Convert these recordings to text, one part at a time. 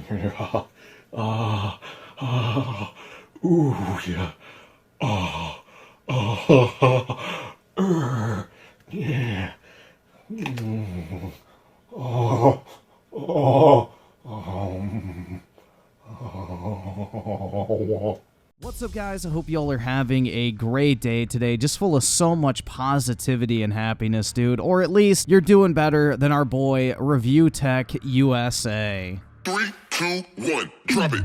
Ah, ah, ooh, yeah. Ah, ah, yeah. Oh, oh, oh. What's up, guys? I hope y'all are having a great day today, just full of so much positivity and happiness, dude. Or at least you're doing better than our boy ReviewTechUSA. 3, 2, 1, drop it.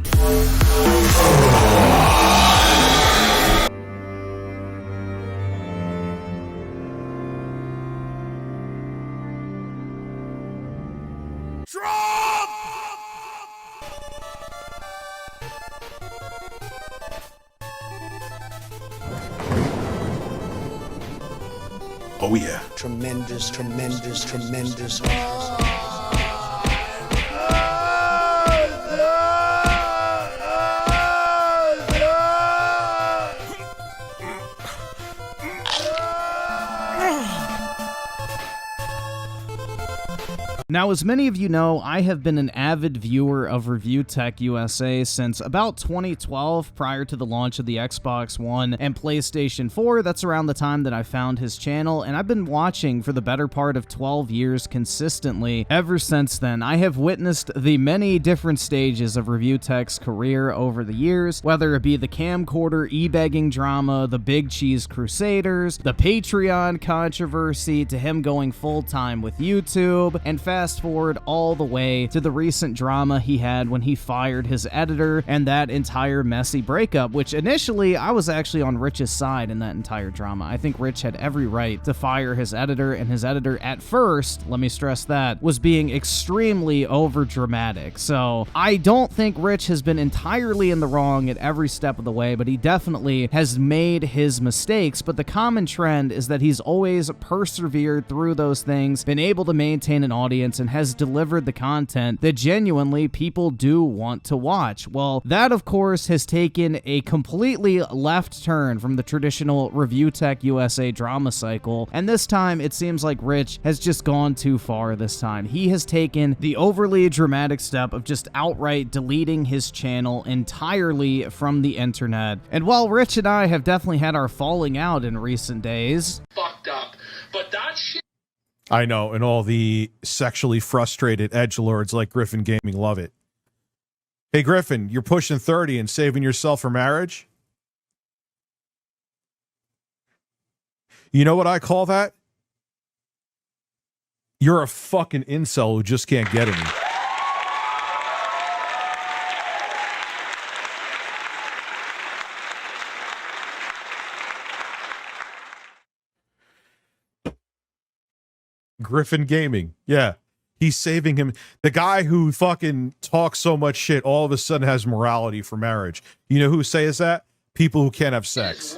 Oh yeah. Tremendous. Now, as many of you know, I have been an avid viewer of ReviewTechUSA since about 2012, prior to the launch of the Xbox One and PlayStation 4. That's around the time that I found his channel, and I've been watching for the better part of 12 years consistently ever since then. I have witnessed the many different stages of ReviewTech's career over the years, whether it be the camcorder e-begging drama, the Big Cheese Crusaders, the Patreon controversy, to him going full-time with YouTube, and fast forward all the way to the recent drama he had when he fired his editor and that entire messy breakup, which initially I was actually on Rich's side in that entire drama. I think Rich had every right to fire his editor, and his editor at first, let me stress that, was being extremely over dramatic. So I don't think Rich has been entirely in the wrong at every step of the way, but he definitely has made his mistakes. But the common trend is that he's always persevered through those things, been able to maintain an audience, and has delivered the content that genuinely people do want to watch. Well, that of course has taken a completely left turn from the traditional ReviewTechUSA drama cycle, and this time it seems like Rich has just gone too far this time. He has taken the overly dramatic step of just outright deleting his channel entirely from the internet. And while Rich and I have definitely had our falling out in recent days, fucked up, but that shit. I know, and all the sexually frustrated edgelords like Griffin Gaming love it. Hey, Griffin, you're pushing 30 and saving yourself for marriage? You know what I call that? You're a fucking incel who just can't get any. Griffin Gaming. Yeah. He's saving him. The guy who fucking talks so much shit all of a sudden has morality for marriage. You know who says that? People who can't have sex.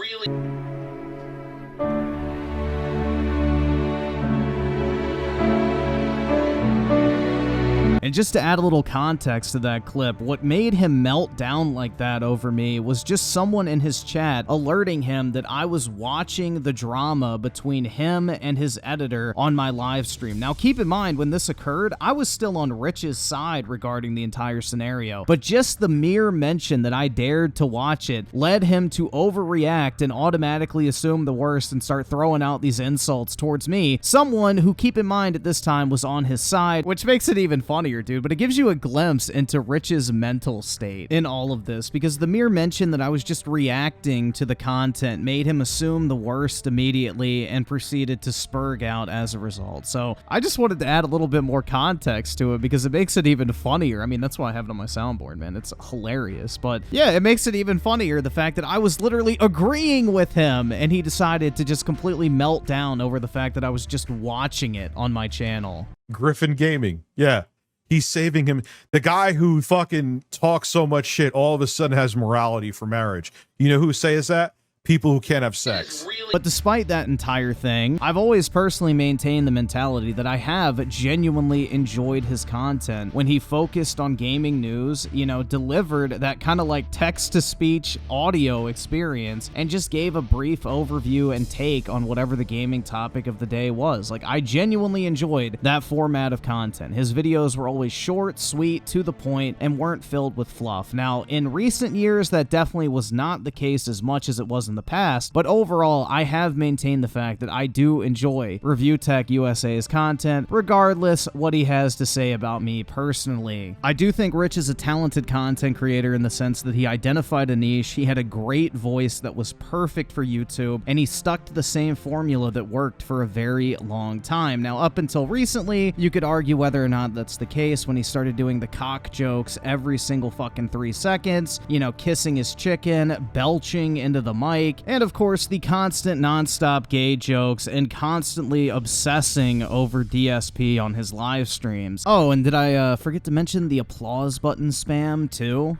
And just to add a little context to that clip, what made him melt down like that over me was just someone in his chat alerting him that I was watching the drama between him and his editor on my live stream. Now, keep in mind, when this occurred, I was still on Rich's side regarding the entire scenario, but just the mere mention that I dared to watch it led him to overreact and automatically assume the worst and start throwing out these insults towards me, someone who, keep in mind, at this time was on his side, which makes it even funnier, dude, but it gives you a glimpse into Rich's mental state in all of this, because the mere mention that I was just reacting to the content made him assume the worst immediately and proceeded to spurg out as a result. So I just wanted to add a little bit more context to it because it makes it even funnier. I mean, that's why I have it on my soundboard, man. It's hilarious. But yeah, it makes it even funnier, the fact that I was literally agreeing with him and he decided to just completely melt down over the fact that I was just watching it on my channel. Griffin Gaming. Yeah. He's saving him. The guy who fucking talks so much shit all of a sudden has morality for marriage. You know who says that? people who can't have sex. But despite that entire thing, I've always personally maintained the mentality that I have genuinely enjoyed his content when he focused on gaming news, you know, delivered that kind of like text-to-speech audio experience and just gave a brief overview and take on whatever the gaming topic of the day was. Like, I genuinely enjoyed that format of content. His videos were always short, sweet, to the point, and weren't filled with fluff. Now, in recent years, that definitely was not the case as much as it was in the past, but overall, I have maintained the fact that I do enjoy ReviewTechUSA's content, regardless what he has to say about me personally. I do think Rich is a talented content creator in the sense that he identified a niche, he had a great voice that was perfect for YouTube, and he stuck to the same formula that worked for a very long time. Now, up until recently, you could argue whether or not that's the case when he started doing the cock jokes every single fucking 3 seconds, you know, kissing his chicken, belching into the mic, and of course, the constant non-stop gay jokes and constantly obsessing over DSP on his live streams. Oh, and did I forget to mention the applause button spam too?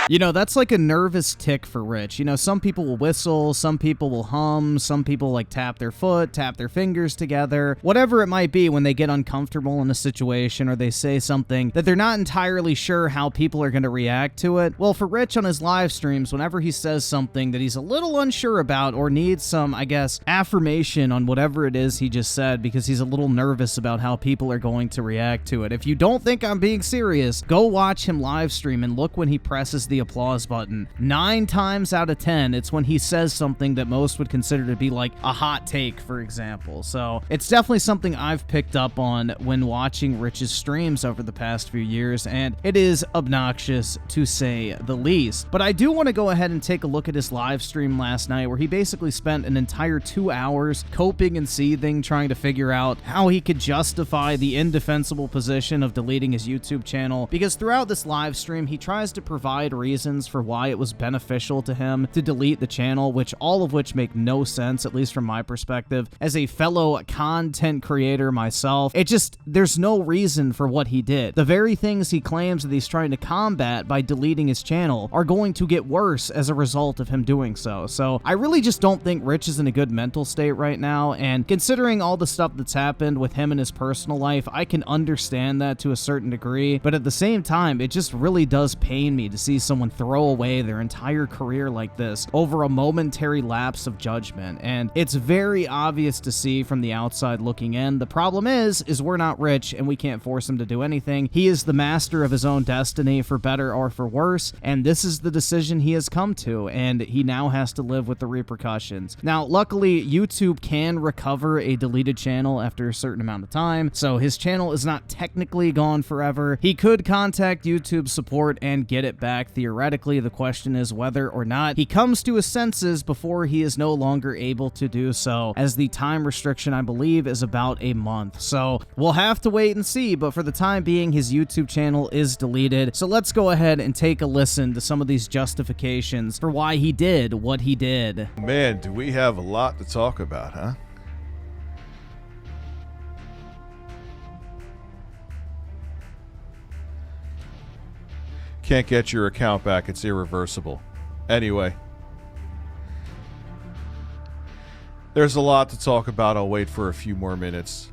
You know, that's like a nervous tick for Rich. You know, some people will whistle, some people will hum, some people like tap their foot, tap their fingers together, whatever it might be when they get uncomfortable in a situation or they say something that they're not entirely sure how people are going to react to it. Well, for Rich on his live streams, whenever he says something that he's a little unsure about or needs some, I guess, affirmation on whatever it is he just said because he's a little nervous about how people are going to react to it. If you don't think I'm being serious, go watch him live stream and look when he presses the applause button. 9 times out of 10, it's when he says something that most would consider to be like a hot take, for example. So it's definitely something I've picked up on when watching Rich's streams over the past few years, and it is obnoxious to say the least. But I do want to go ahead and take a look at his live stream last night where he basically spent an entire 2 hours coping and seething, trying to figure out how he could justify the indefensible position of deleting his YouTube channel, because throughout this live stream, he tries to provide reasons for why it was beneficial to him to delete the channel, which all of which make no sense, at least from my perspective. As a fellow content creator myself, there's no reason for what he did. The very things he claims that he's trying to combat by deleting his channel are going to get worse as a result of him doing so. So I really just don't think Rich is in a good mental state right now, and considering all the stuff that's happened with him in his personal life, I can understand that to a certain degree, but at the same time, it just really does pain me to see someone throw away their entire career like this over a momentary lapse of judgment, and it's very obvious to see from the outside looking in. The problem is we're not Rich, and we can't force him to do anything. He is the master of his own destiny, for better or for worse, and this is the decision he has come to, and he now has to live with the repercussions. Now, luckily, YouTube can recover a deleted channel after a certain amount of time, so his channel is not technically gone forever. He could contact YouTube support and get it back theoretically. The question is whether or not he comes to his senses before he is no longer able to do so, as the time restriction, I believe, is about a month. So we'll have to wait and see, but for the time being, his YouTube channel is deleted. So let's go ahead and take a listen to some of these justifications for why he did what he did. Man, do we have a lot to talk about, huh? Can't get your account back, it's irreversible. Anyway, there's a lot to talk about. I'll wait for a few more minutes.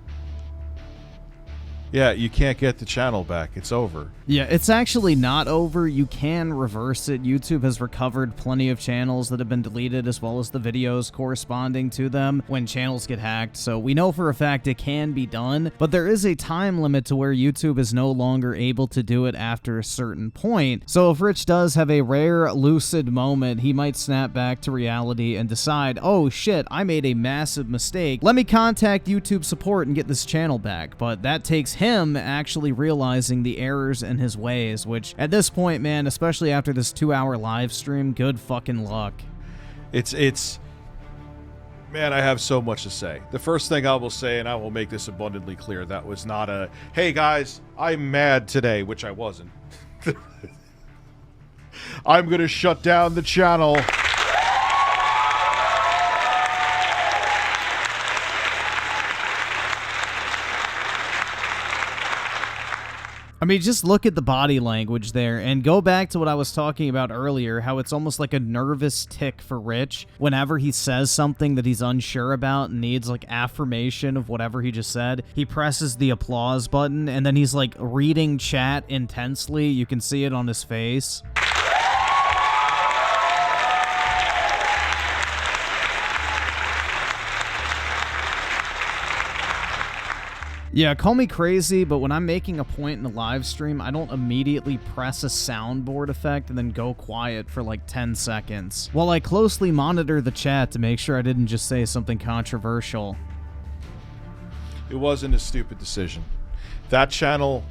Yeah, you can't get the channel back. It's over. Yeah, it's actually not over. You can reverse it. YouTube has recovered plenty of channels that have been deleted, as well as the videos corresponding to them when channels get hacked. So we know for a fact it can be done, but there is a time limit to where YouTube is no longer able to do it after a certain point. So if Rich does have a rare lucid moment, he might snap back to reality and decide, oh shit, I made a massive mistake. Let me contact YouTube support and get this channel back. But that takes him actually realizing the errors in his ways, which at this point, man, especially after this 2-hour live stream, good fucking luck. It's man, I have so much to say. The first thing I will say, and I will make this abundantly clear, that was not a, hey guys, I'm mad today, which I wasn't. I'm gonna shut down the channel. I mean, just look at the body language there and go back to what I was talking about earlier, how it's almost like a nervous tick for Rich whenever he says something that he's unsure about and needs like affirmation of whatever he just said. He presses the applause button and then he's like reading chat intensely. You can see it on his face. Yeah, call me crazy, but when I'm making a point in a live stream, I don't immediately press a soundboard effect and then go quiet for like 10 seconds, while I closely monitor the chat to make sure I didn't just say something controversial. It wasn't a stupid decision. That channel,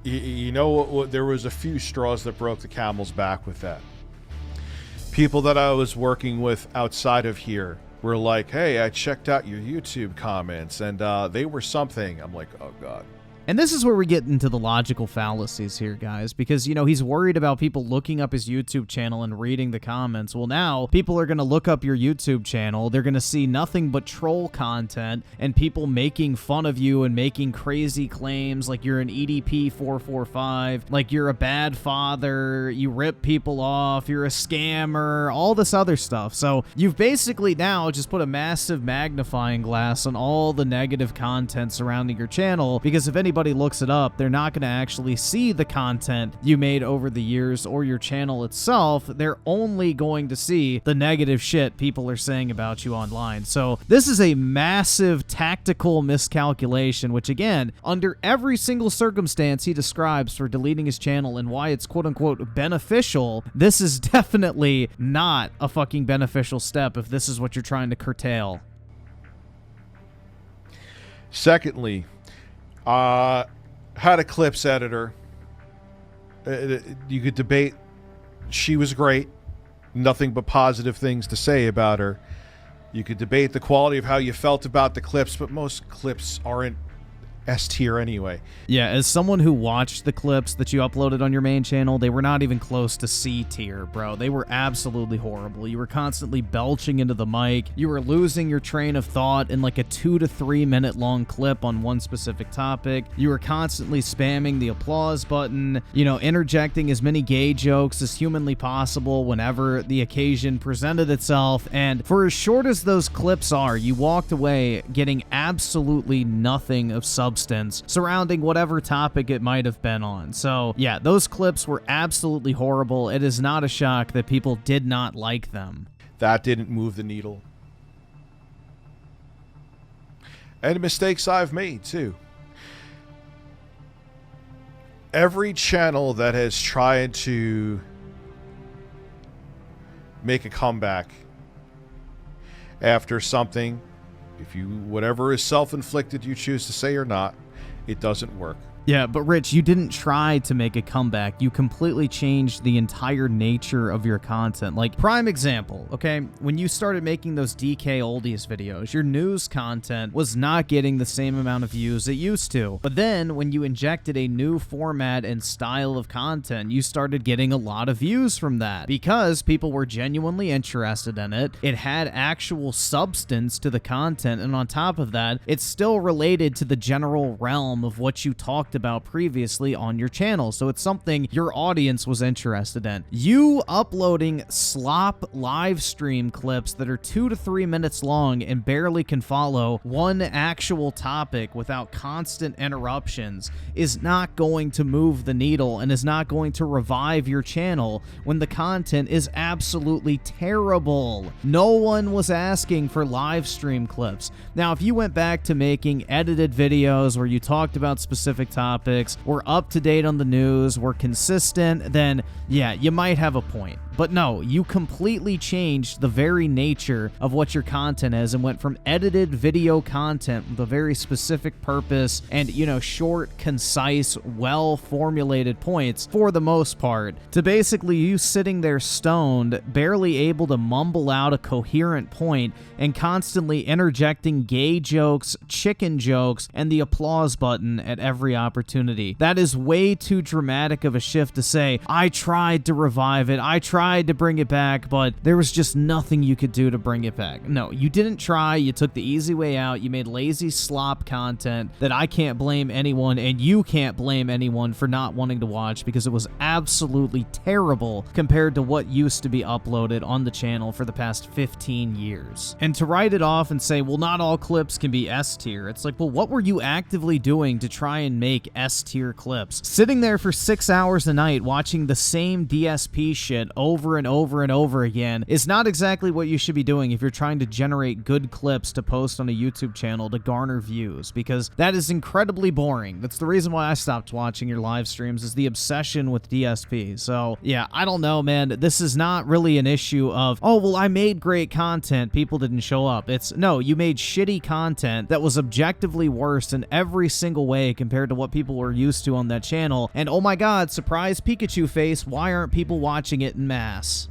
you know what, there was a few straws that broke the camel's back with that. People that I was working with outside of here were like, hey, I checked out your YouTube comments and they were something. I'm like, oh God. And this is where we get into the logical fallacies here, guys, because, you know, he's worried about people looking up his YouTube channel and reading the comments. Well, now people are going to look up your YouTube channel. They're going to see nothing but troll content and people making fun of you and making crazy claims like you're an EDP 445, like you're a bad father, you rip people off, you're a scammer, all this other stuff. So you've basically now just put a massive magnifying glass on all the negative content surrounding your channel, because if anybody looks it up, they're not going to actually see the content you made over the years or your channel itself. They're only going to see the negative shit people are saying about you online. So this is a massive tactical miscalculation, which again, under every single circumstance he describes for deleting his channel and why it's quote-unquote beneficial, this is definitely not a fucking beneficial step if this is what you're trying to curtail. Secondly, had a clips editor. You could debate. She was great. Nothing but positive things to say about her. You could debate the quality of how you felt about the clips, but most clips aren't S tier anyway. Yeah, as someone who watched the clips that you uploaded on your main channel, they were not even close to C tier, bro. They were absolutely horrible. You were constantly belching into the mic. You were losing your train of thought in like a 2 to 3 minute long clip on one specific topic. You were constantly spamming the applause button, you know, interjecting as many gay jokes as humanly possible whenever the occasion presented itself. And for as short as those clips are, you walked away getting absolutely nothing of substance surrounding whatever topic it might have been on. So yeah, those clips were absolutely horrible. It is not a shock that people did not like them. That didn't move the needle. And mistakes I've made too. Every channel that has tried to make a comeback after something, if you, whatever is self-inflicted you choose to say or not, it doesn't work. Yeah, but Rich, you didn't try to make a comeback. You completely changed the entire nature of your content. Like, prime example, okay? When you started making those DK oldies videos, your news content was not getting the same amount of views it used to. But then, when you injected a new format and style of content, you started getting a lot of views from that because people were genuinely interested in it. It had actual substance to the content, and on top of that, it's still related to the general realm of what you talked about previously on your channel, so it's something your audience was interested in. You uploading slop live stream clips that are 2 to 3 minutes long and barely can follow one actual topic without constant interruptions is not going to move the needle and is not going to revive your channel when the content is absolutely terrible. No one was asking for live stream clips. Now, if you went back to making edited videos where you talked about specific topics, were up to date on the news, were consistent, then yeah, you might have a point. But no, you completely changed the very nature of what your content is and went from edited video content with a very specific purpose and, you know, short, concise, well-formulated points for the most part, to basically you sitting there stoned, barely able to mumble out a coherent point and constantly interjecting gay jokes, chicken jokes, and the applause button at every opportunity. That is way too dramatic of a shift to say, I tried to revive it, I tried tried to bring it back, but there was just nothing you could do to bring it back. No, you didn't try. You took the easy way out. You made lazy slop content that I can't blame anyone, and you can't blame anyone for not wanting to watch, because it was absolutely terrible compared to what used to be uploaded on the channel for the past 15 years. And to write it off and say, well, not all clips can be S tier, it's like, well, what were you actively doing to try and make S tier clips? Sitting there for 6 hours a night watching the same DSP shit over and over and over again is not exactly what you should be doing if you're trying to generate good clips to post on a YouTube channel to garner views, because that is incredibly boring. That's the reason why I stopped watching your live streams, is the obsession with DSP. So yeah, I don't know, man. This is not really an issue of, oh, well, I made great content, people didn't show up. It's, no, you made shitty content that was objectively worse in every single way compared to what people were used to on that channel. And oh my god, surprise Pikachu face, why aren't people watching it in mass?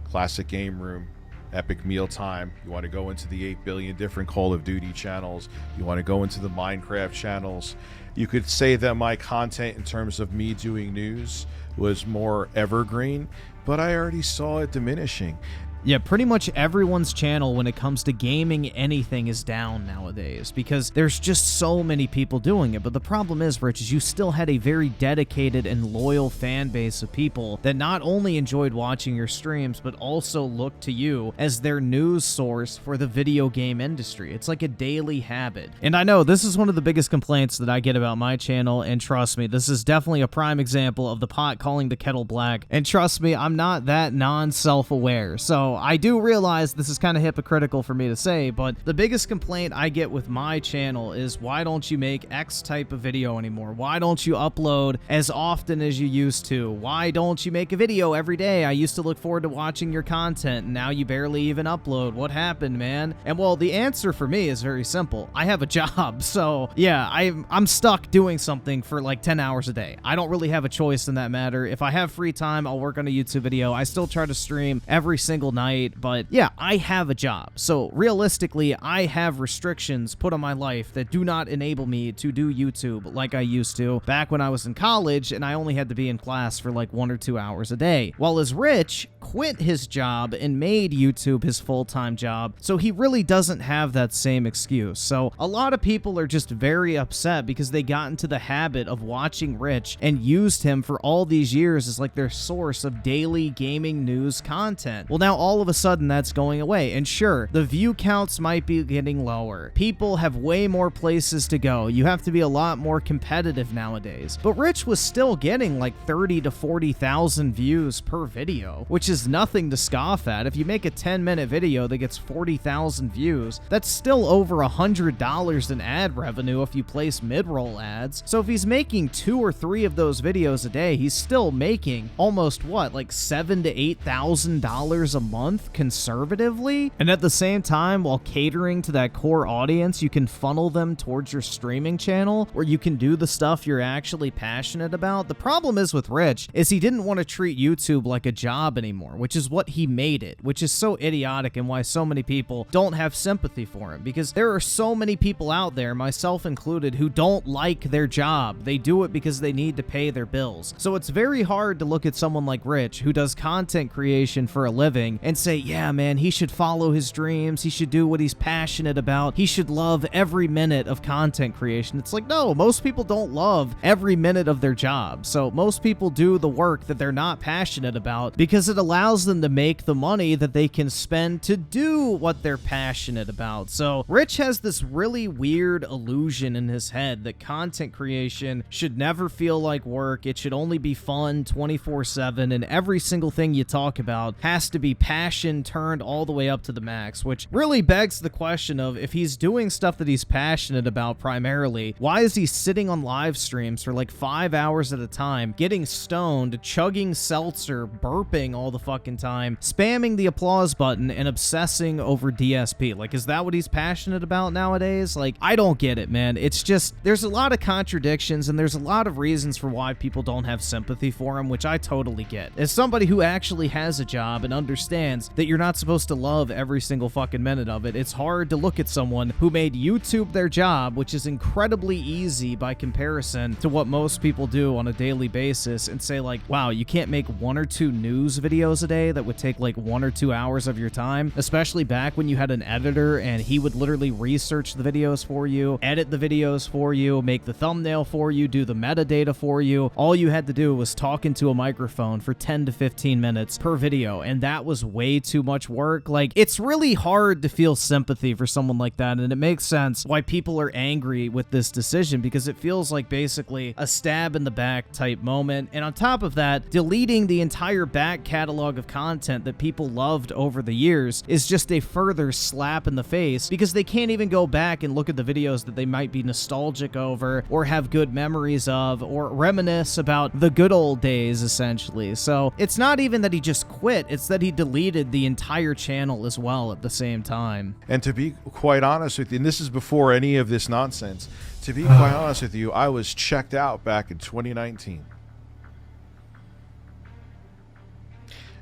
Classic Game Room, Epic Mealtime. You want to go into the 8 billion different Call of Duty channels. You want to go into the Minecraft channels. You could say that my content in terms of me doing news was more evergreen, but I already saw it diminishing. Yeah, pretty much everyone's channel when it comes to gaming anything is down nowadays, because there's just so many people doing it. But the problem is, Rich, is you still had a very dedicated and loyal fan base of people that not only enjoyed watching your streams, but also looked to you as their news source for the video game industry. It's like a daily habit. And I know this is one of the biggest complaints that I get about my channel, and trust me, this is definitely a prime example of the pot calling the kettle black. And trust me, I'm not that non-self-aware. So I do realize this is kind of hypocritical for me to say, but the biggest complaint I get with my channel is, why don't you make X type of video anymore? Why don't you upload as often as you used to? Why don't you make a video every day? I used to look forward to watching your content, and now you barely even upload. What happened, man? And well, the answer for me is very simple. I have a job, so yeah, I'm stuck doing something for like 10 hours a day. I don't really have a choice in that matter. If I have free time, I'll work on a YouTube video. I still try to stream every single night, but yeah, I have a job. So realistically, I have restrictions put on my life that do not enable me to do YouTube like I used to back when I was in college, and I only had to be in class for like 1 or 2 hours a day. While as Rich quit his job and made YouTube his full-time job, so he really doesn't have that same excuse. So a lot of people are just very upset because they got into the habit of watching Rich and used him for all these years as like their source of daily gaming news content. Well, now all of a sudden that's going away, and sure, the view counts might be getting lower. People have way more places to go. You have to be a lot more competitive nowadays. But Rich was still getting like 30 to 40,000 views per video, which is nothing to scoff at. If you make a 10-minute video that gets 40,000 views, that's still over $100 in ad revenue if you place mid-roll ads. So if he's making 2 or 3 of those videos a day, he's still making almost what, like $7,000 to $8,000 a month conservatively. And at the same time, while catering to that core audience, you can funnel them towards your streaming channel where you can do the stuff you're actually passionate about. The problem is with Rich is he didn't want to treat YouTube like a job anymore, which is what he made it, which is so idiotic, and why so many people don't have sympathy for him, because there are so many people out there, myself included, who don't like their job. They do it because they need to pay their bills. So it's very hard to look at someone like Rich, who does content creation for a living, and say, yeah, man, he should follow his dreams, he should do what he's passionate about, he should love every minute of content creation. It's like, no, most people don't love every minute of their job. So most people do the work that they're not passionate about because it allows them to make the money that they can spend to do what they're passionate about. So Rich has this really weird illusion in his head that content creation should never feel like work. It should only be fun 24/7, and every single thing you talk about has to be passion turned all the way up to the max, which really begs the question of, if he's doing stuff that he's passionate about primarily, why is he sitting on live streams for like 5 hours at a time, getting stoned, chugging seltzer, burping all the fucking time, spamming the applause button, and obsessing over DSP? Like, is that what he's passionate about nowadays? Like, I don't get it, man. It's just, there's a lot of contradictions, and there's a lot of reasons for why people don't have sympathy for him, which I totally get. As somebody who actually has a job and understands understands that you're not supposed to love every single fucking minute of it. It's hard to look at someone who made YouTube their job, which is incredibly easy by comparison to what most people do on a daily basis, and say like, wow, you can't make 1 or 2 news videos a day that would take like 1 or 2 hours of your time, especially back when you had an editor and he would literally research the videos for you, edit the videos for you, make the thumbnail for you, do the metadata for you. All you had to do was talk into a microphone for 10 to 15 minutes per video, and that was way too much work. Like, it's really hard to feel sympathy for someone like that, and it makes sense why people are angry with this decision, because it feels like basically a stab in the back type moment. And on top of that, deleting the entire back catalog of content that people loved over the years is just a further slap in the face, because they can't even go back and look at the videos that they might be nostalgic over or have good memories of or reminisce about the good old days, essentially. So it's not even that he just quit, it's that he deleted the entire channel as well at the same time. And to be quite honest with you, and this is before any of this nonsense, to be quite honest with you, I was checked out back in 2019.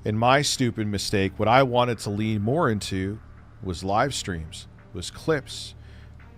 And my stupid mistake, what I wanted to lean more into was live streams, was clips,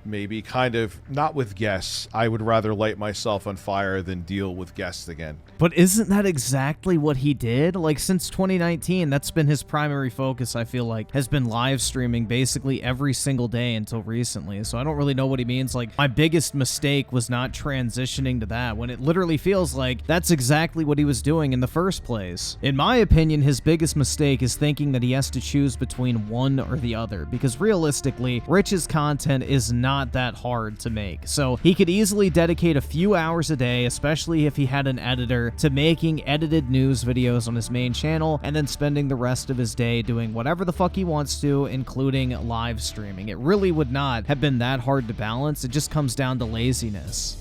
maybe kind of not with guests. I would rather light myself on fire than deal with guests again. But isn't that exactly what he did? Like, since 2019, that's been his primary focus, I feel like, has been live streaming basically every single day until recently. So I don't really know what he means. Like, my biggest mistake was not transitioning to that, when it literally feels like that's exactly what he was doing in the first place. In my opinion, his biggest mistake is thinking that he has to choose between one or the other, because realistically, Rich's content is not that hard to make. So he could easily dedicate a few hours a day, especially if he had an editor, to making edited news videos on his main channel, and then spending the rest of his day doing whatever the fuck he wants to, including live streaming. It really would not have been that hard to balance. It just comes down to laziness.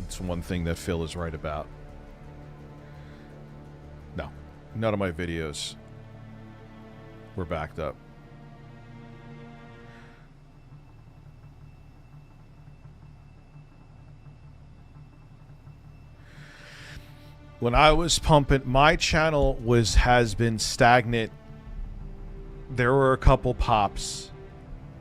It's one thing that Phil is right about. No, none of my videos were backed up. When I was pumping, my channel has been stagnant. There were a couple pops,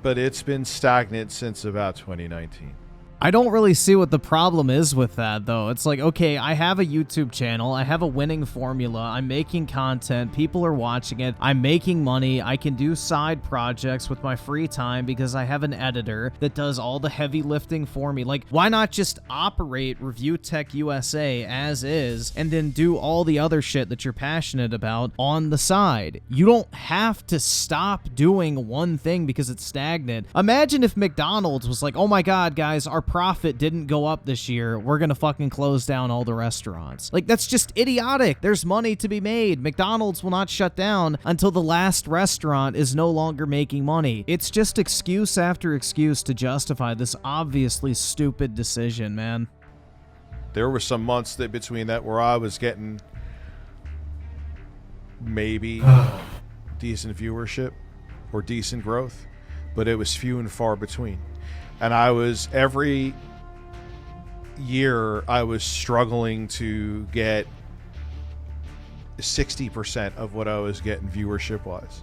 but it's been stagnant since about 2019. I don't really see what the problem is with that, though. It's like, okay, I have a YouTube channel, I have a winning formula, I'm making content, people are watching it, I'm making money, I can do side projects with my free time because I have an editor that does all the heavy lifting for me. Like, why not just operate ReviewTechUSA as is, and then do all the other shit that you're passionate about on the side? You don't have to stop doing one thing because it's stagnant. Imagine if McDonald's was like, oh my god, guys, our profit didn't go up this year, we're gonna fucking close down all the restaurants. Like, that's just idiotic. There's money to be made. McDonald's will not shut down until the last restaurant is no longer making money. It's just excuse after excuse to justify this obviously stupid decision, man. There were some months that between that where I was getting maybe decent viewership or decent growth, but it was few and far between. And I was, every year, I was struggling to get 60% of what I was getting viewership-wise.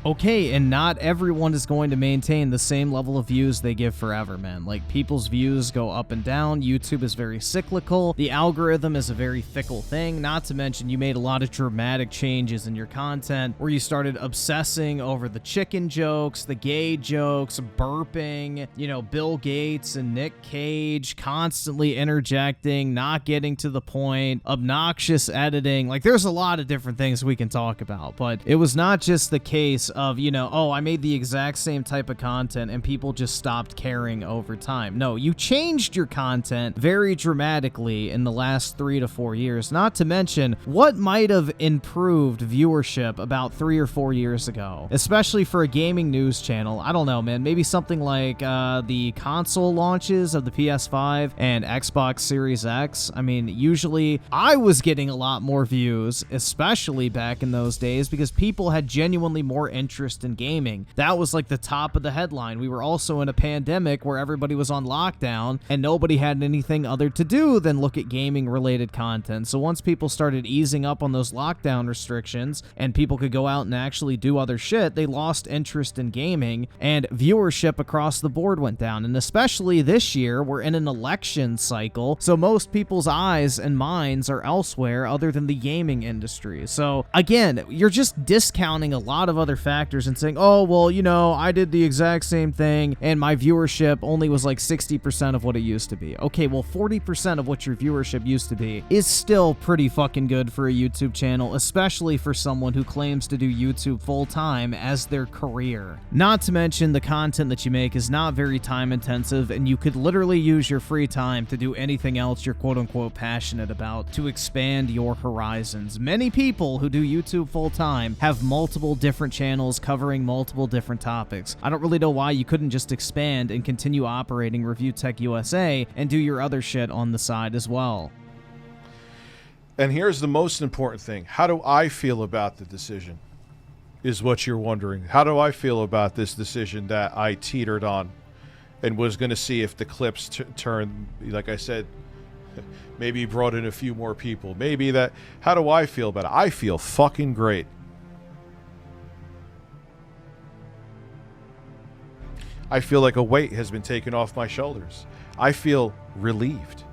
Okay, and not everyone is going to maintain the same level of views they give forever, man. Like, people's views go up and down. YouTube is very cyclical. The algorithm is a very fickle thing. Not to mention, you made a lot of dramatic changes in your content where you started obsessing over the chicken jokes, the gay jokes, burping, you know, Bill Gates and Nick Cage, constantly interjecting, not getting to the point, obnoxious editing. Like, there's a lot of different things we can talk about, but it was not just the case of, you know, oh, I made the exact same type of content and people just stopped caring over time. No, you changed your content very dramatically in the last 3 to 4 years. Not to mention what might have improved viewership about 3 or 4 years ago, especially for a gaming news channel. I don't know, man, maybe something like the console launches of the PS5 and Xbox Series X. I mean, usually I was getting a lot more views, especially back in those days, because people had genuinely more interest in gaming. That was like the top of the headline. We were also in a pandemic where everybody was on lockdown and nobody had anything other to do than look at gaming related content. So once people started easing up on those lockdown restrictions and people could go out and actually do other shit, they lost interest in gaming and viewership across the board went down. And especially this year, we're in an election cycle, so most people's eyes and minds are elsewhere other than the gaming industry. So again, you're just discounting a lot of other factors and saying, oh, well, you know, I did the exact same thing and my viewership only was like 60% of what it used to be. Okay, well, 40% of what your viewership used to be is still pretty fucking good for a YouTube channel, especially for someone who claims to do YouTube full-time as their career. Not to mention the content that you make is not very time intensive, and you could literally use your free time to do anything else you're quote-unquote passionate about to expand your horizons. Many people who do YouTube full-time have multiple different channels covering multiple different topics. I don't really know why you couldn't just expand and continue operating ReviewTechUSA and do your other shit on the side as well. And here's the most important thing. How do I feel about the decision? Is what you're wondering. How do I feel about this decision that I teetered on and was going to see if the clips turn, like I said, maybe brought in a few more people. Maybe that. How do I feel about it? I feel fucking great. I feel like a weight has been taken off my shoulders. I feel relieved.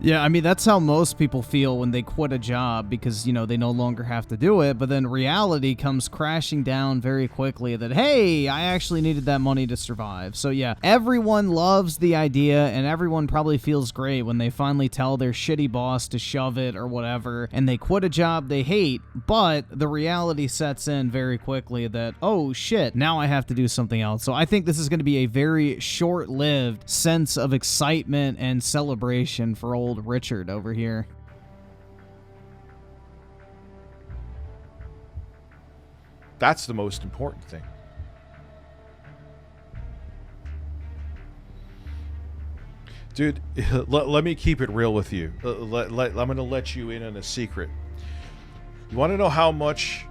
Yeah, I mean, that's how most people feel when they quit a job because, you know, they no longer have to do it. But then reality comes crashing down very quickly that, hey, I actually needed that money to survive. So yeah, everyone loves the idea and everyone probably feels great when they finally tell their shitty boss to shove it or whatever and they quit a job they hate. But the reality sets in very quickly that, oh shit, now I have to do something else. So I think this is going to be a very short-lived sense of excitement and celebration for old Richard over here. That's the most important thing. Dude, let me keep it real with you. I'm going to let you in on a secret. You want to know how much...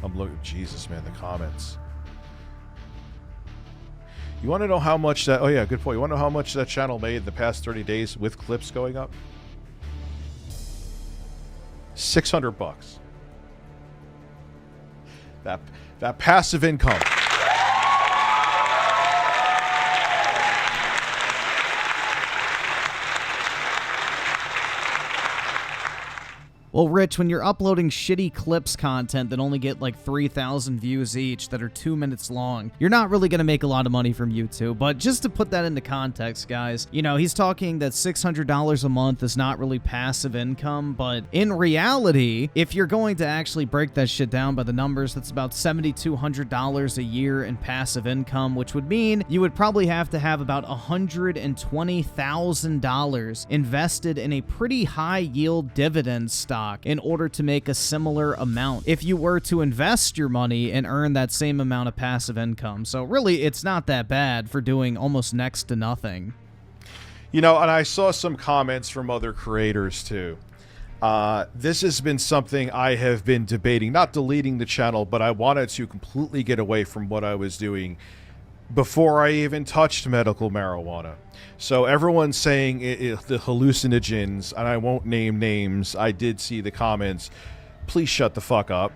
I'm looking, Jesus, man, the comments. You want to know how much that, oh yeah, good point. You want to know how much that channel made in the past 30 days with clips going up? $600. That passive income. Well, Rich, when you're uploading shitty clips content that only get like 3,000 views each that are 2 minutes long, you're not really going to make a lot of money from YouTube. But just to put that into context, guys, you know, he's talking that $600 a month is not really passive income. But in reality, if you're going to actually break that shit down by the numbers, that's about $7,200 a year in passive income, which would mean you would probably have to have about $120,000 invested in a pretty high yield dividend stock in order to make a similar amount if you were to invest your money and earn that same amount of passive income. So really, it's not that bad for doing almost next to nothing. You know, and I saw some comments from other creators too. This has been something I have been debating, not deleting the channel, but I wanted to completely get away from what I was doing before I even touched medical marijuana. So everyone's saying the hallucinogens, and I won't name names. I did see the comments. Please shut the fuck up.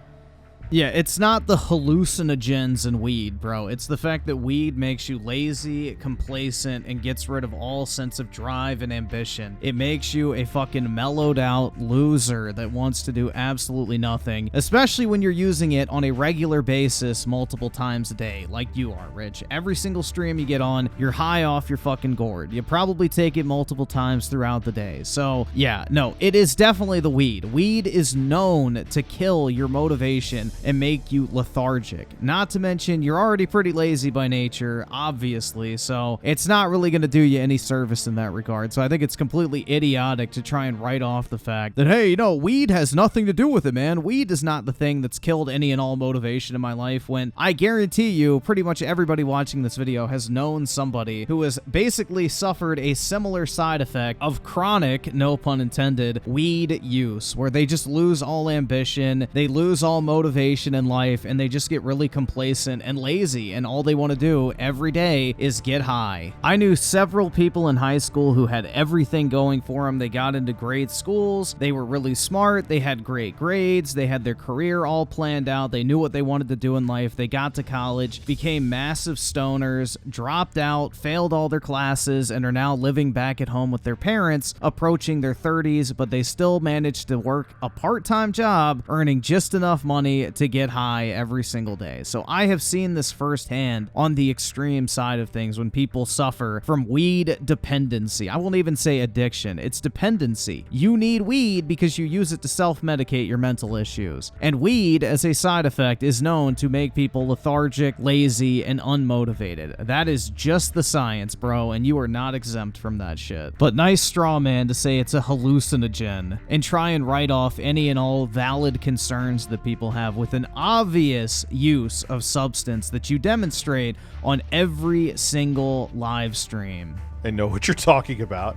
Yeah, it's not the hallucinogens in weed, bro. It's the fact that weed makes you lazy, complacent, and gets rid of all sense of drive and ambition. It makes you a fucking mellowed out loser that wants to do absolutely nothing, especially when you're using it on a regular basis multiple times a day, like you are, Rich. Every single stream you get on, you're high off your fucking gourd. You probably take it multiple times throughout the day. So, yeah, no, it is definitely the weed. Weed is known to kill your motivation and make you lethargic. Not to mention, you're already pretty lazy by nature, obviously, so it's not really going to do you any service in that regard. So I think it's completely idiotic to try and write off the fact that, hey, you know, weed has nothing to do with it, man. Weed is not the thing that's killed any and all motivation in my life, when I guarantee you pretty much everybody watching this video has known somebody who has basically suffered a similar side effect of chronic, no pun intended, weed use, where they just lose all ambition, they lose all motivation in life, and they just get really complacent and lazy, and all they want to do every day is get high. I knew several people in high school who had everything going for them. They got into great schools, they were really smart, they had great grades, they had their career all planned out, they knew what they wanted to do in life, they got to college, became massive stoners, dropped out, failed all their classes, and are now living back at home with their parents, approaching their 30s, but they still managed to work a part-time job, earning just enough money to get high every single day. So I have seen this firsthand on the extreme side of things when people suffer from weed dependency. I won't even say addiction, it's dependency. You need weed because you use it to self-medicate your mental issues. And weed, as a side effect, is known to make people lethargic, lazy, and unmotivated. That is just the science, bro, and you are not exempt from that shit. But nice straw man to say it's a hallucinogen and try and write off any and all valid concerns that people have with an obvious use of substance that you demonstrate on every single live stream. I know what you're talking about.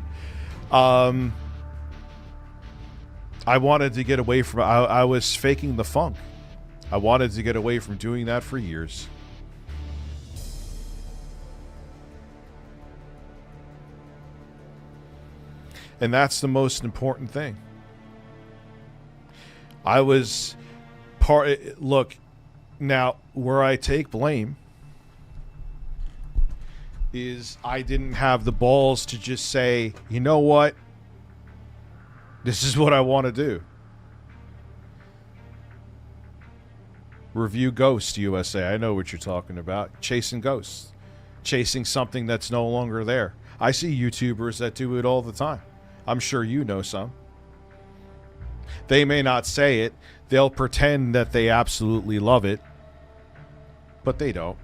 I wanted to get away from I was faking the funk. I wanted to get away from doing that for years. And that's the most important thing. I was look, now where I take blame is I didn't have the balls to just say, you know what? This is what I want to do. ReviewTechUSA. I know what you're talking about. Chasing ghosts. Chasing something that's no longer there. I see YouTubers that do it all the time. I'm sure you know some. They may not say it. They'll pretend that they absolutely love it. But they don't.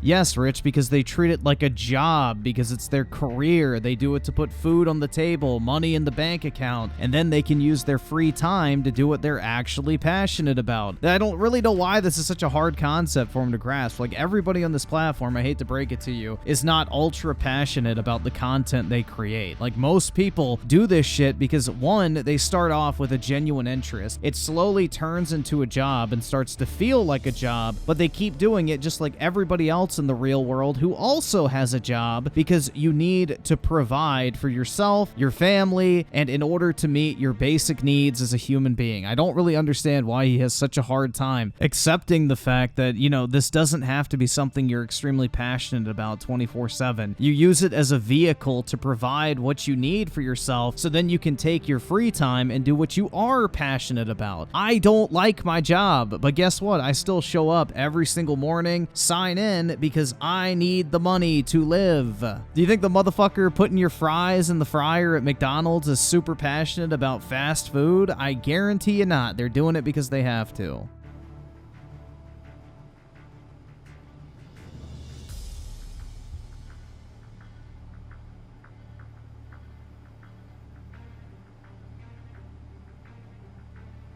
Yes, Rich, because they treat it like a job, because it's their career. They do it to put food on the table, money in the bank account, and then they can use their free time to do what they're actually passionate about. I don't really know why this is such a hard concept for them to grasp. Like, everybody on this platform, I hate to break it to you, is not ultra passionate about the content they create. Like, most people do this shit because, one, they start off with a genuine interest. It slowly turns into a job and starts to feel like a job, but they keep doing it just like everybody else in the real world who also has a job, because you need to provide for yourself, your family, and in order to meet your basic needs as a human being. I don't really understand why he has such a hard time accepting the fact that, you know, this doesn't have to be something you're extremely passionate about 24/7. You use it as a vehicle to provide what you need for yourself, so then you can take your free time and do what you are passionate about. I don't like my job, but guess what? I still show up every single morning, sign in, because I need the money to live. Do you think the motherfucker putting your fries in the fryer at McDonald's is super passionate about fast food? I guarantee you not. They're doing it because they have to.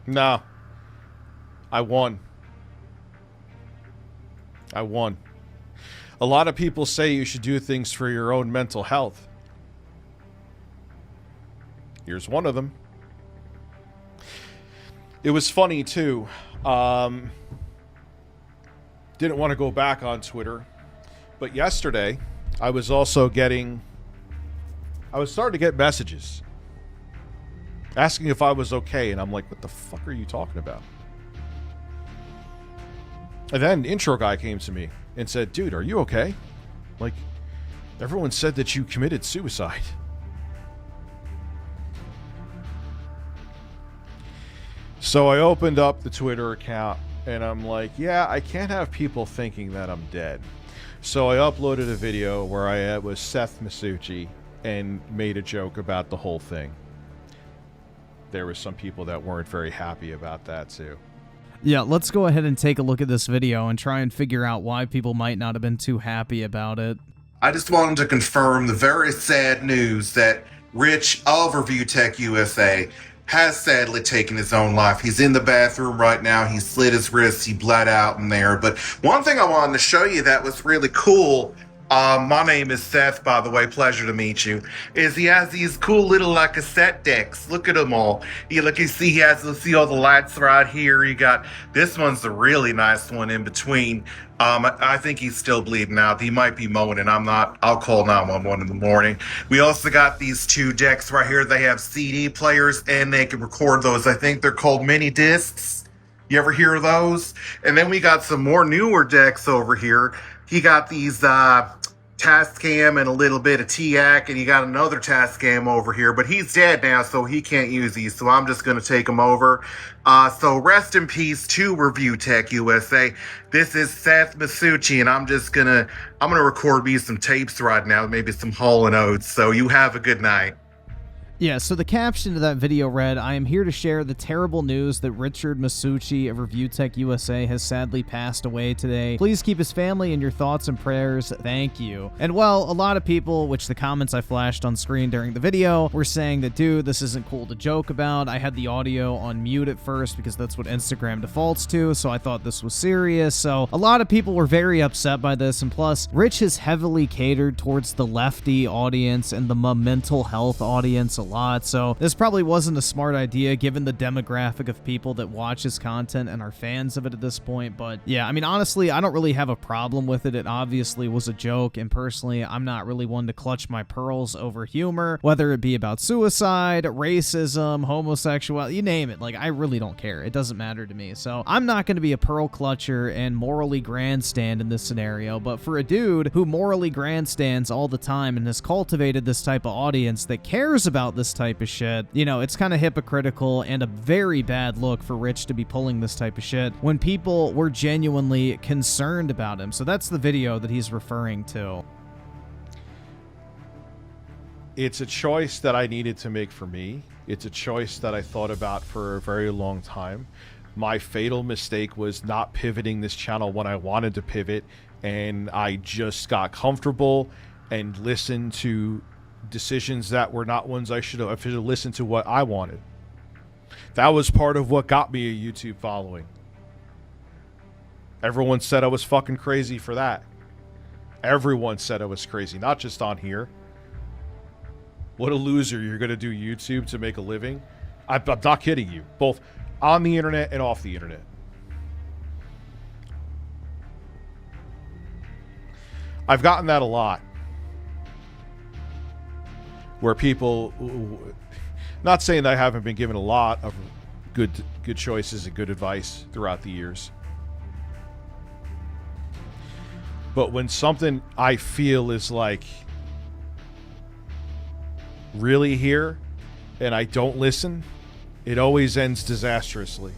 No. I won. I won. A lot of people say you should do things for your own mental health. Here's one of them. It was funny, too. Didn't want to go back on Twitter. But yesterday, I was starting to get messages asking if I was okay. And I'm like, what the fuck are you talking about? And then intro guy came to me and said, dude, are you okay? Like, everyone said that you committed suicide. So I opened up the Twitter account and I'm like, yeah, I can't have people thinking that I'm dead. So I uploaded a video where I was Seth Masucci and made a joke about the whole thing. There were some people that weren't very happy about that too. Yeah, let's go ahead and take a look at this video and try and figure out why people might not have been too happy about it. I just wanted to confirm the very sad news that Rich of ReviewTechUSA has sadly taken his own life. He's in the bathroom right now. He slit his wrists. He bled out in there. But one thing I wanted to show you that was really cool, my name is Seth, by the way, pleasure to meet you, is he has these cool little cassette decks. Look at them all. You see he has, let's see all the lights right here. You got, this one's a really nice one in between. I think he's still bleeding out. He might be moaning. I'm not. I'll call 911 in the morning. We also got these two decks right here. They have CD players and they can record those. I think they're called mini discs. You ever hear of those? And then we got some more newer decks over here. He got these Tascam and a little bit of TIAC, and you got another Tascam over here, but he's dead now, so he can't use these, so I'm just going to take them over. So rest in peace to ReviewTechUSA. This is Seth Masucci, and I'm gonna record me some tapes right now, maybe some Hall & Oates, so you have a good night. Yeah, so the caption to that video read, "I am here to share the terrible news that Richard Masucci of ReviewTechUSA has sadly passed away today. Please keep his family in your thoughts and prayers. Thank you." And well, a lot of people, which the comments I flashed on screen during the video, were saying that, dude, this isn't cool to joke about. I had the audio on mute at first because that's what Instagram defaults to, so I thought this was serious. So a lot of people were very upset by this, and plus, Rich has heavily catered towards the lefty audience and the mental health audience a lot, so this probably wasn't a smart idea given the demographic of people that watch his content and are fans of it at this point. But yeah, I mean, honestly, I don't really have a problem with it. It obviously was a joke, and personally, I'm not really one to clutch my pearls over humor, whether it be about suicide, racism, homosexuality, you name it. Like, I really don't care. It doesn't matter to me. So I'm not going to be a pearl clutcher and morally grandstand in this scenario, but for a dude who morally grandstands all the time and has cultivated this type of audience that cares about this type of shit, you know, it's kind of hypocritical and a very bad look for Rich to be pulling this type of shit when people were genuinely concerned about him. So that's the video that he's referring to. It's a choice that I needed to make for me. It's a choice that I thought about for a very long time. My fatal mistake was not pivoting this channel when I wanted to pivot, and I just got comfortable and listened to decisions that were not ones I should have. I should have listened to what I wanted. That was part of what got me a YouTube following. Everyone said I was fucking crazy for that. Everyone said I was crazy, not just on here. What a loser. You're going to do YouTube to make a living? I'm not kidding you. Both on the internet and off the internet. I've gotten that a lot. Where people, not saying that I haven't been given a lot of good choices and good advice throughout the years. But when something I feel is like really here and I don't listen, it always ends disastrously.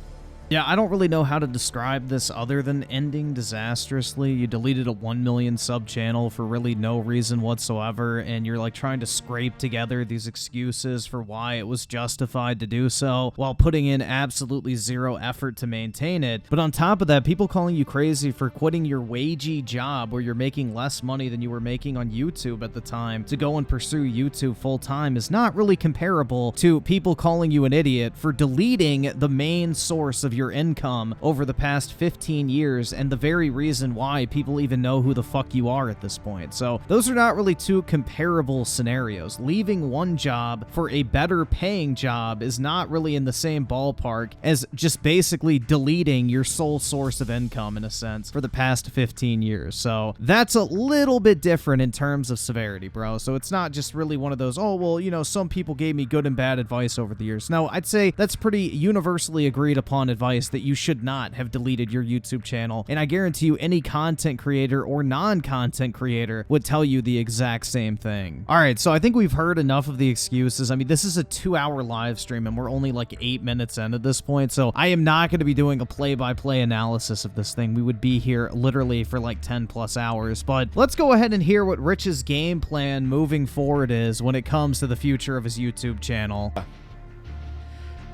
Yeah, I don't really know how to describe this other than ending disastrously. You deleted a 1 million sub channel for really no reason whatsoever, and you're like trying to scrape together these excuses for why it was justified to do so while putting in absolutely zero effort to maintain it. But on top of that, people calling you crazy for quitting your wagey job where you're making less money than you were making on YouTube at the time to go and pursue YouTube full time is not really comparable to people calling you an idiot for deleting the main source of your income over the past 15 years and the very reason why people even know who the fuck you are at this point. So those are not really two comparable scenarios. Leaving one job for a better paying job is not really in the same ballpark as just basically deleting your sole source of income in a sense for the past 15 years. So that's a little bit different in terms of severity, bro. So it's not just really one of those, oh, well, you know, some people gave me good and bad advice over the years. No, I'd say that's pretty universally agreed upon advice that you should not have deleted your YouTube channel, and I guarantee you any content creator or non-content creator would tell you the exact same thing. Alright, so I think we've heard enough of the excuses. I mean, this is a 2-hour live stream and we're only like 8 minutes in at this point, so I am not going to be doing a play-by-play analysis of this thing. We would be here literally for like 10 plus hours, but let's go ahead and hear what Rich's game plan moving forward is when it comes to the future of his YouTube channel.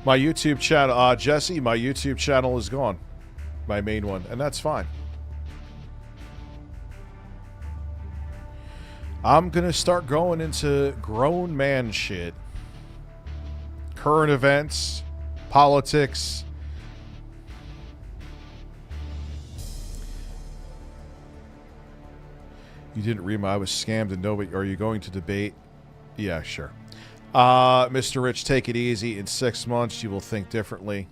My YouTube channel, Jesse, my YouTube channel is gone. my main one, and that's fine. I'm gonna start going into grown man shit. Current events, politics. You didn't read my, I was scammed and nobody, are you going to debate? Yeah, sure. Mr. Rich, take it easy. In 6 months, you will think differently.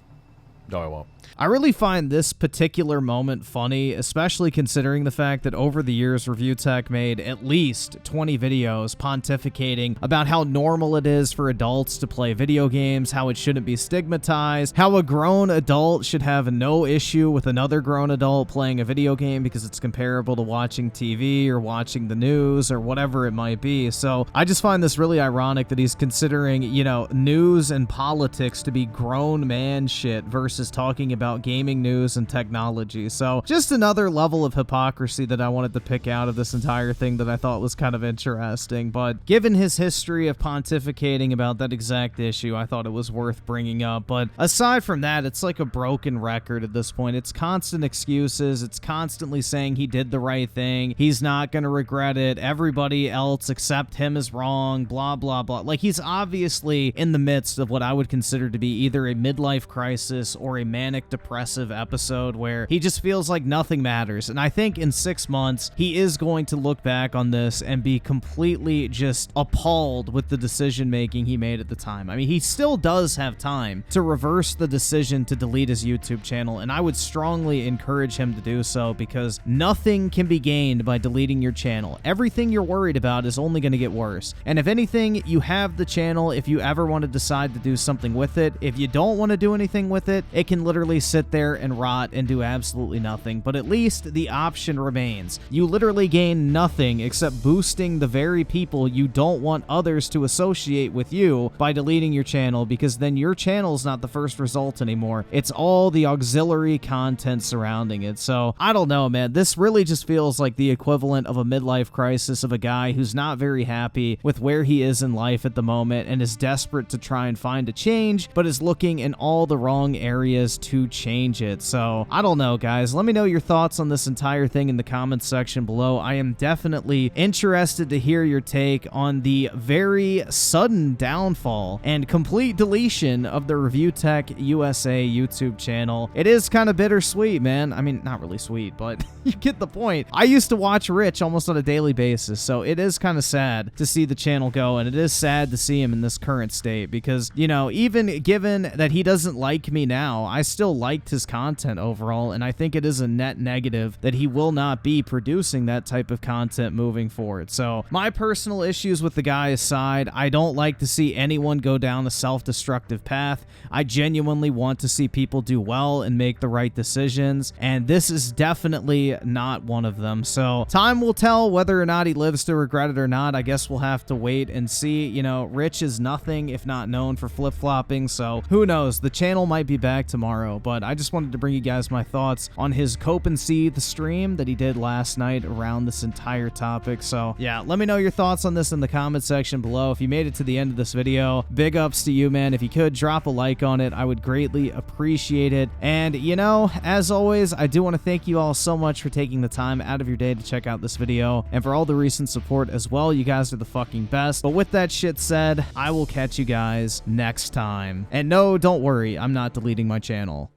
No, I won't. I really find this particular moment funny, especially considering the fact that over the years, ReviewTech made at least 20 videos pontificating about how normal it is for adults to play video games, how it shouldn't be stigmatized, how a grown adult should have no issue with another grown adult playing a video game because it's comparable to watching TV or watching the news or whatever it might be. So I just find this really ironic that he's considering, you know, news and politics to be grown man shit versus talking about gaming news and technology. So just another level of hypocrisy that I wanted to pick out of this entire thing that I thought was kind of interesting. But given his history of pontificating about that exact issue, I thought it was worth bringing up. But aside from that, it's like a broken record at this point. It's constant excuses. It's constantly saying he did the right thing. He's not going to regret it. Everybody else except him is wrong, blah, blah, blah. Like, he's obviously in the midst of what I would consider to be either a midlife crisis or a manic depressive episode where he just feels like nothing matters. And I think in 6 months, he is going to look back on this and be completely just appalled with the decision making he made at the time. I mean, he still does have time to reverse the decision to delete his YouTube channel, and I would strongly encourage him to do so because nothing can be gained by deleting your channel. Everything you're worried about is only going to get worse. And if anything, you have the channel if you ever want to decide to do something with it. If you don't want to do anything with it, it can literally sit there and rot and do absolutely nothing, but at least the option remains. You literally gain nothing except boosting the very people you don't want others to associate with you by deleting your channel, because then your channel's not the first result anymore. It's all the auxiliary content surrounding it. So I don't know, man. This really just feels like the equivalent of a midlife crisis of a guy who's not very happy with where he is in life at the moment and is desperate to try and find a change, but is looking in all the wrong areas to change it. So I don't know, guys. Let me know your thoughts on this entire thing in the comments section below. I am definitely interested to hear your take on the very sudden downfall and complete deletion of the ReviewTechUSA YouTube channel. It is kind of bittersweet, man. I mean, not really sweet, but you get the point. I used to watch Rich almost on a daily basis, so it is kind of sad to see the channel go, and it is sad to see him in this current state because, you know, even given that he doesn't like me now, I still liked his content overall, and I think it is a net negative that he will not be producing that type of content moving forward. So my personal issues with the guy aside, I don't like to see anyone go down a self-destructive path. I genuinely want to see people do well and make the right decisions, and this is definitely not one of them. So time will tell whether or not he lives to regret it or not. I guess we'll have to wait and see. You know, Rich is nothing if not known for flip-flopping, so who knows? The channel might be back tomorrow, but I just wanted to bring you guys my thoughts on his Cope and See the stream that he did last night around this entire topic. So yeah, let me know your thoughts on this in the comment section below. If you made it to the end of this video, big ups to you, man. If you could drop a like on it, I would greatly appreciate it. And you know, as always, I do want to thank you all so much for taking the time out of your day to check out this video and for all the recent support as well. You guys are the fucking best. But with that shit said, I will catch you guys next time. And no, don't worry, I'm not deleting my channel.